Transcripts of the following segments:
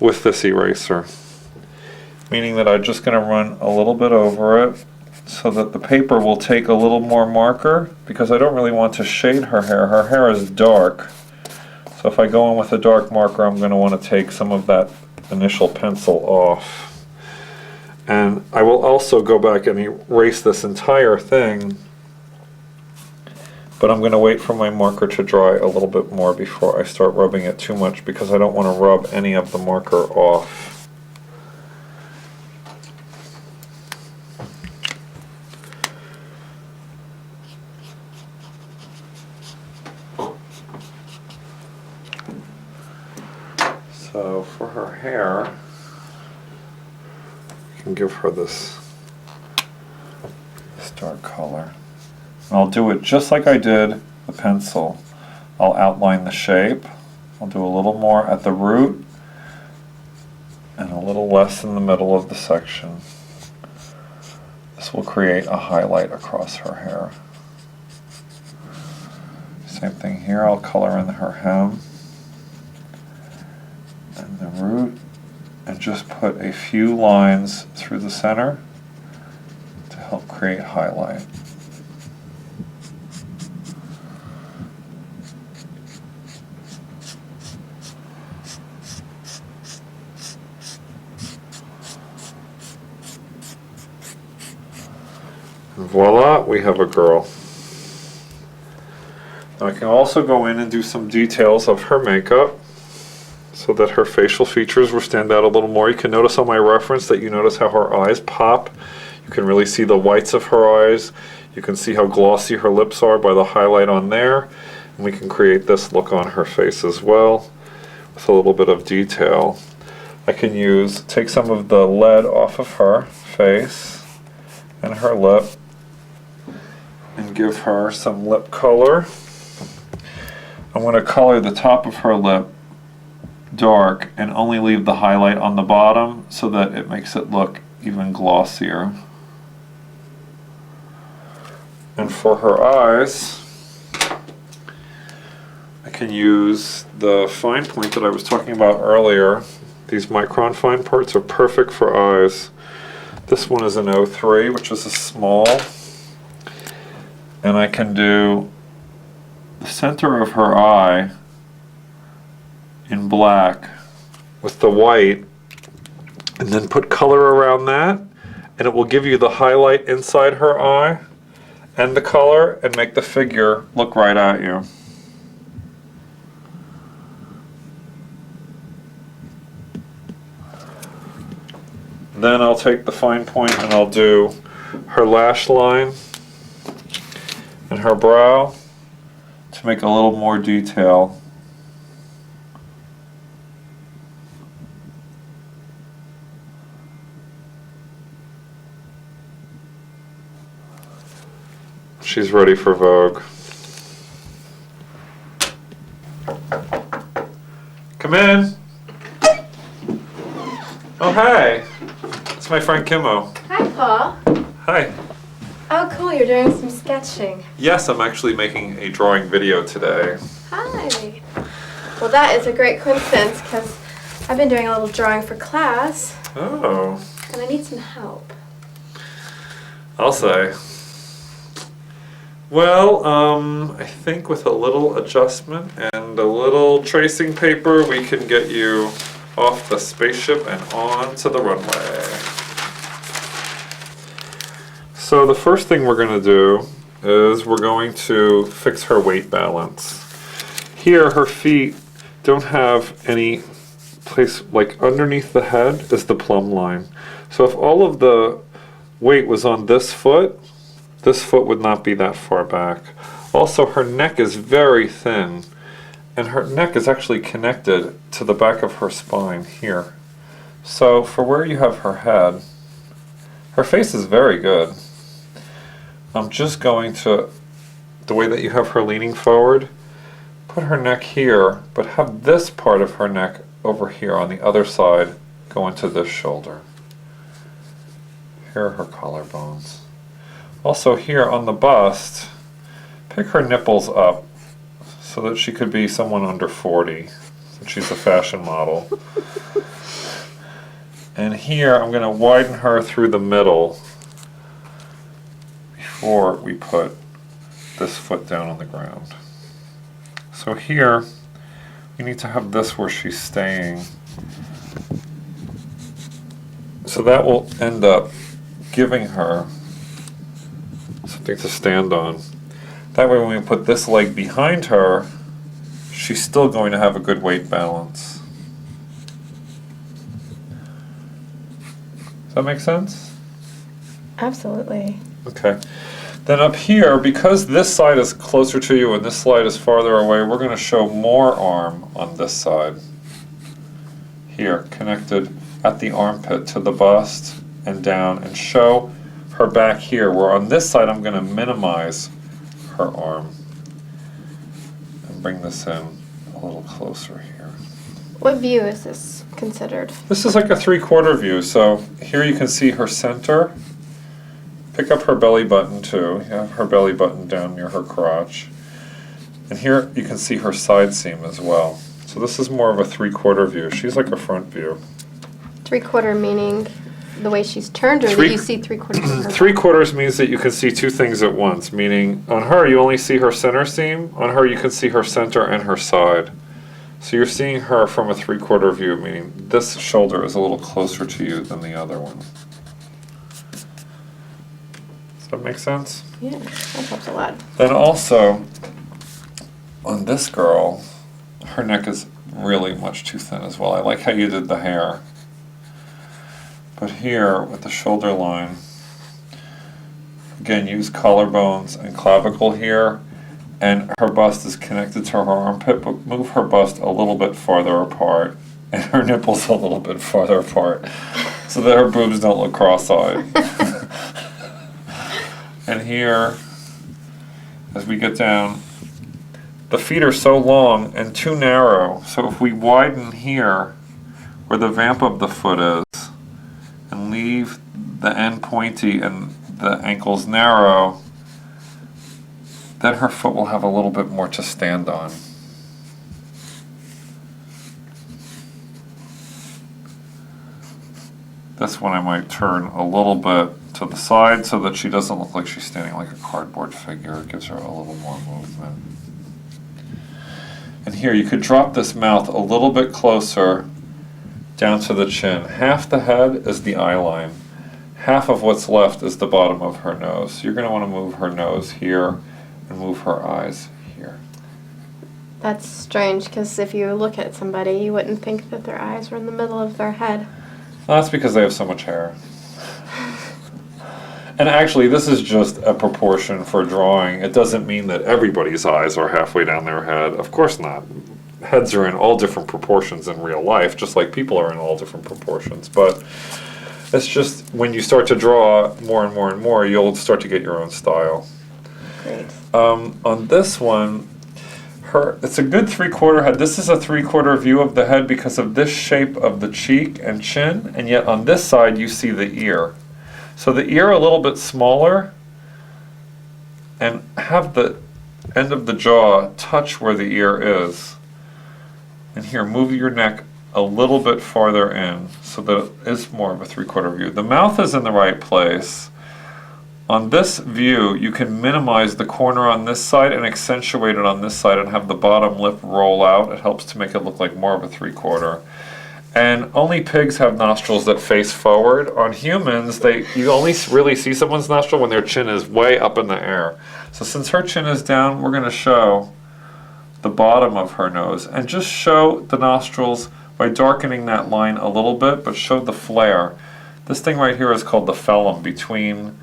with this eraser. Meaning that I'm just going to run a little bit over it so that the paper will take a little more marker, because I don't really want to shade her hair. Her hair is dark. So if I go in with a dark marker, I'm going to want to take some of that initial pencil off. And I will also go back and erase this entire thing, but I'm going to wait for my marker to dry a little bit more before I start rubbing it too much, because I don't want to rub any of the marker off. So for her hair, you can give her this dark color. And I'll do it just like I did the pencil. I'll outline the shape. I'll do a little more at the root and a little less in the middle of the section. This will create a highlight across her hair. Same thing here, I'll color in her hem and the root, and just put a few lines through the center to help create highlight. And voila, we have a girl. Now I can also go in and do some details of her makeup so that her facial features will stand out a little more. You can notice on my reference that you notice how her eyes pop. You can really see the whites of her eyes. You can see how glossy her lips are by the highlight on there. And we can create this look on her face as well with a little bit of detail. I can take some of the lead off of her face and her lip and give her some lip color. I'm going to color the top of her lip dark and only leave the highlight on the bottom so that it makes it look even glossier. And for her eyes, I can use the fine point that I was talking about earlier. These micron fine parts are perfect for eyes. This one is an 03, which is a small. And I can do the center of her eye in black with the white, and then put color around that, and it will give you the highlight inside her eye and the color and make the figure look right at you. Then I'll take the fine point and I'll do her lash line and her brow to make a little more detail. She's ready for Vogue. Come in. Oh, hi. It's my friend Kimmo. Hi, Paul. Hi. Oh, cool. You're doing some sketching. Yes, I'm actually making a drawing video today. Hi. Well, that is a great coincidence because I've been doing a little drawing for class. Oh. And I need some help. I'll say. Well, I think with a little adjustment and a little tracing paper, we can get you off the spaceship and on to the runway. So the first thing we're going to do is we're going to fix her weight balance. Here, her feet don't have any place, like underneath the head is the plumb line. So if all of the weight was on this foot would not be that far back. Also, her neck is very thin, and her neck is actually connected to the back of her spine here. So for where you have her head, her face is very good. I'm just going to, the way that you have her leaning forward, put her neck here, but have this part of her neck over here on the other side go into this shoulder. Here are her collarbones. Also here on the bust, pick her nipples up so that she could be someone under 40. So She's a fashion model. And here I'm going to widen her through the middle before we put this foot down on the ground. So here we need to have this where she's staying. So that will end up giving her something to stand on. That way when we put this leg behind her, she's still going to have a good weight balance. Does that make sense? Absolutely. Okay. Then up here, because this side is closer to you and this side is farther away, we're going to show more arm on this side. Here, connected at the armpit to the bust and down, and show her back here, where on this side I'm going to minimize her arm and bring this in a little closer here. What view is this considered? This is like a 3/4 view, so here you can see her center. Pick up her belly button too. You have her belly button down near her crotch. And here you can see her side seam as well. So this is more of a 3/4 view. She's like a front view. 3/4 meaning the way she's turned, or that you see 3/4 of her? 3/4 means that you can see two things at once, meaning on her you only see her center seam, on her you can see her center and her side. So you're seeing her from a 3/4 view, meaning this shoulder is a little closer to you than the other one. Does that make sense? Yeah, that helps a lot. Then also, on this girl, her neck is really much too thin as well. I like how you did the hair. But here, with the shoulder line, again, use collarbones and clavicle here, and her bust is connected to her armpit, but move her bust a little bit farther apart, and her nipples a little bit farther apart, so that her boobs don't look cross-eyed. And here, as we get down, the feet are so long and too narrow, so if we widen here, where the vamp of the foot is, and leave the end pointy and the ankles narrow, then her foot will have a little bit more to stand on. This one I might turn a little bit to the side so that she doesn't look like she's standing like a cardboard figure. It gives her a little more movement. And here you could drop this mouth a little bit closer down to the chin. Half the head is the eye line. Half of what's left is the bottom of her nose. So you're going to want to move her nose here and move her eyes here. That's strange, because if you look at somebody, you wouldn't think that their eyes were in the middle of their head. Well, that's because they have so much hair. And actually, this is just a proportion for drawing. It doesn't mean that everybody's eyes are halfway down their head. Of course not. Heads are in all different proportions in real life, just like people are in all different proportions. But it's just when you start to draw more and more and more, you'll start to get your own style. Great. On this one, it's a good 3/4 head. This is a 3/4 view of the head because of this shape of the cheek and chin, and yet on this side you see the ear. So the ear a little bit smaller, and have the end of the jaw touch where the ear is. And here, move your neck a little bit farther in so that it is more of a 3/4 view. The mouth is in the right place. On this view, you can minimize the corner on this side and accentuate it on this side and have the bottom lip roll out. It helps to make it look like more of a 3/4. And only pigs have nostrils that face forward. On humans, you only really see someone's nostril when their chin is way up in the air. So since her chin is down, we're going to show the bottom of her nose. And just show the nostrils by darkening that line a little bit, but show the flare. This thing right here is called the phelum, between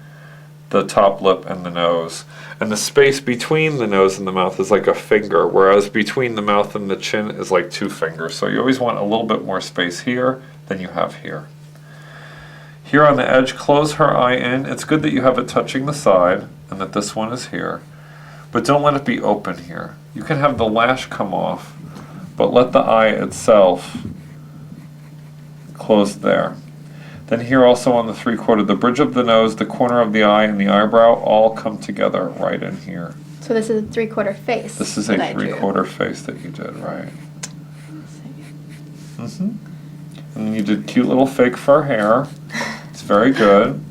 the top lip and the nose. And the space between the nose and the mouth is like a finger, whereas between the mouth and the chin is like 2 fingers. So you always want a little bit more space here than you have here. Here on the edge, close her eye in. It's good that you have it touching the side and that this one is here, but don't let it be open here. You can have the lash come off, but let the eye itself close there. Then here also on the 3/4, the bridge of the nose, the corner of the eye, and the eyebrow all come together right in here. So this is a 3/4 face. This is a 3/4 face that you did, right? And then you did cute little fake fur hair. It's very good.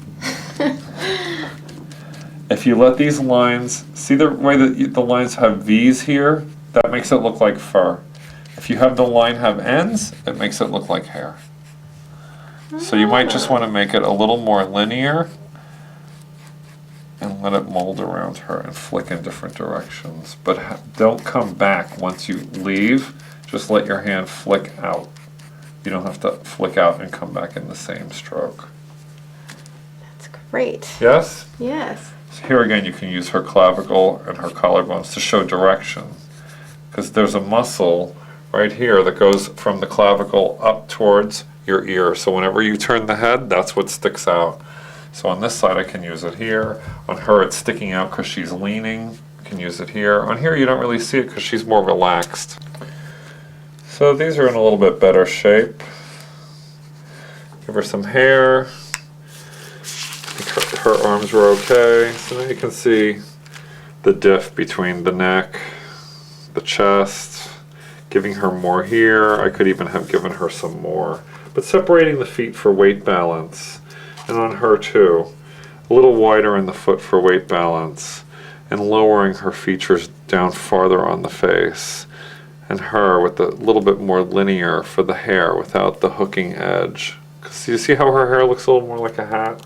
If you let these lines, see the way that the lines have V's here? That makes it look like fur. If you have the line have ends, it makes it look like hair. So you might just want to make it a little more linear and let it mold around her and flick in different directions. But don't come back once you leave. Just let your hand flick out. You don't have to flick out and come back in the same stroke. That's great. Yes? Yes. So here again, you can use her clavicle and her collarbones to show direction. Because there's a muscle right here that goes from the clavicle up towards your ear. So whenever you turn the head, that's what sticks out. So on this side, I can use it here. On her, it's sticking out because she's leaning. I can use it here. On here, you don't really see it because she's more relaxed. So these are in a little bit better shape. Give her some hair. I think her arms were okay. So now you can see the diff between the neck, the chest, giving her more here. I could even have given her some more. But separating the feet for weight balance. And on her too. A little wider in the foot for weight balance. And lowering her features down farther on the face. And her with a little bit more linear for the hair without the hooking edge. Because you see how her hair looks a little more like a hat?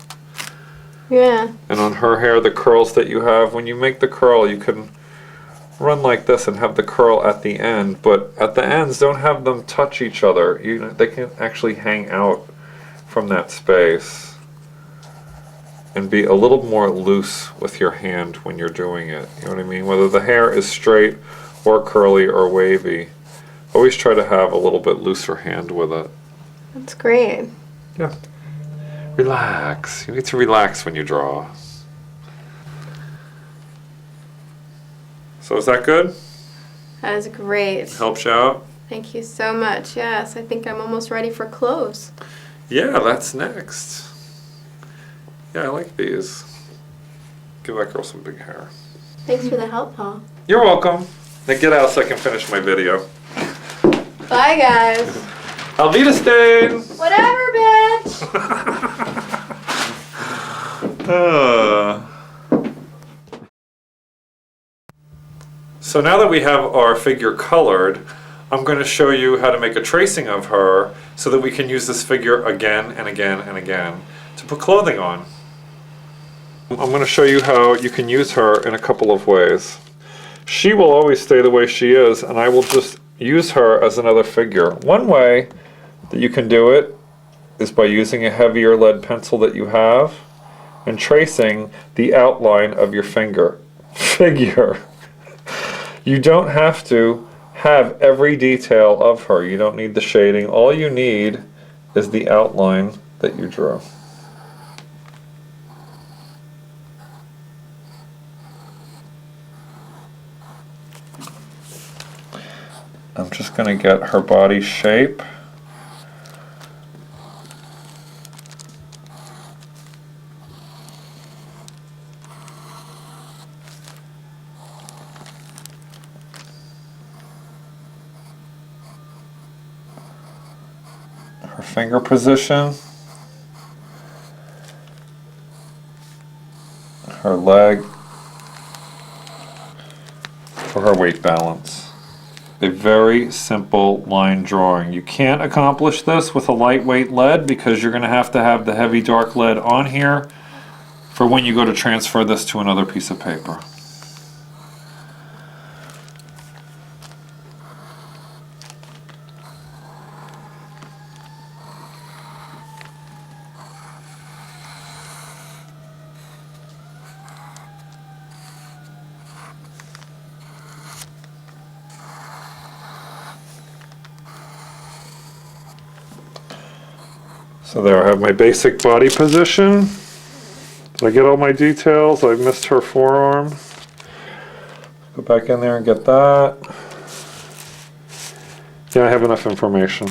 Yeah. And on her hair, the curls that you have, when you make the curl, you can run like this and have the curl at the end, but at the ends, don't have them touch each other. They can actually hang out from that space. And be a little more loose with your hand when you're doing it. You know what I mean? Whether the hair is straight or curly or wavy, always try to have a little bit looser hand with it. That's great. Yeah. Relax. You need to relax when you draw. So is that good? That is great. Helps you out? Thank you so much. Yes, I think I'm almost ready for clothes. Yeah, that's next. Yeah, I like these. Give that girl some big hair. Thanks for the help, Paul. You're welcome. Now get out so I can finish my video. Bye, guys. Auf Wiedersehen! Whatever, bitch! So now that we have our figure colored, I'm going to show you how to make a tracing of her so that we can use this figure again and again and again to put clothing on. I'm going to show you how you can use her in a couple of ways. She will always stay the way she is, and I will just use her as another figure. One way that you can do it is by using a heavier lead pencil that you have and tracing the outline of your figure. You don't have to have every detail of her. You don't need the shading. All you need is the outline that you drew. I'm just going to get her body shape. Her finger position. Her leg. For her weight balance. A very simple line drawing. You can't accomplish this with a lightweight lead because you're going to have the heavy dark lead on here for when you go to transfer this to another piece of paper. So there I have my basic body position. Did I get all my details? I missed her forearm. Go back in there and get that. Yeah, I have enough information.